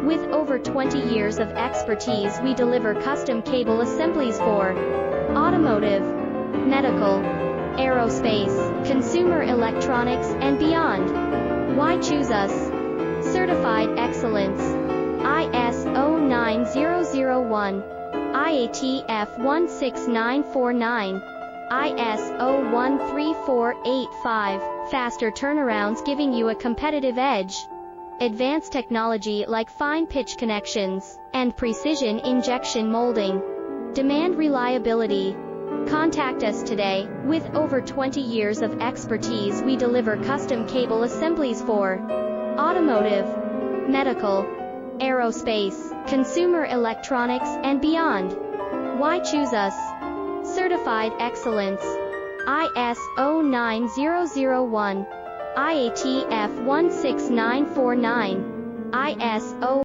With over 20 years of expertise, we deliver custom cable assemblies for automotive, medical, aerospace, consumer electronics, and beyond. Why choose us? Certified excellence. ISO 9001, IATF 16949, ISO 13485, faster turnarounds giving you a competitive edge. Advanced technology like fine pitch connections and precision injection molding. Demand reliability. Contact us today. With over 20 years of expertise, we deliver custom cable assemblies for automotive, medical, aerospace, consumer electronics, and beyond. Why choose us? Certified excellence. ISO 9001, IATF 16949, ISO